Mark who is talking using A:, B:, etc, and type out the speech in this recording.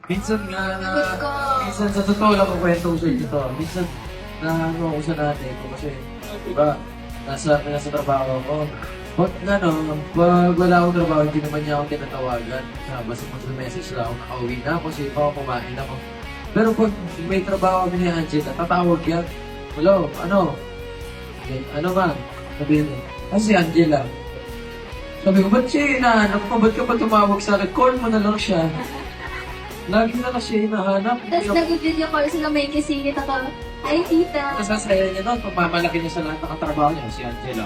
A: Minsan nga na,
B: Good ko.
A: minsan sa totoo lang ko kwento ko sa inyo to. Minsan na ano ako sa nanay ko kasi, diba, nasa trabaho ko. Pag pag wala akong trabaho, hindi naman niya ako tinatawagan. Basta mag-message lang ako, nakauwi na ako, safe ako, kumain ako. Pero pag may trabaho kami ni Angela, tatawag yan. Hello, ano ba? Sabihin niya, si Angela. Sabi ko, ba't siya hinahanap ko? Ba't ka pa tumawag sa akin? Call mo na lang siya. Lagi na siya hinahanap.
B: Tapos nag-video call sila may kisingit ako. Ay, tita.
A: Tapos sasaya niya doon, pagmamalaki niya sa lahat ng katrabaho niya, si Angela.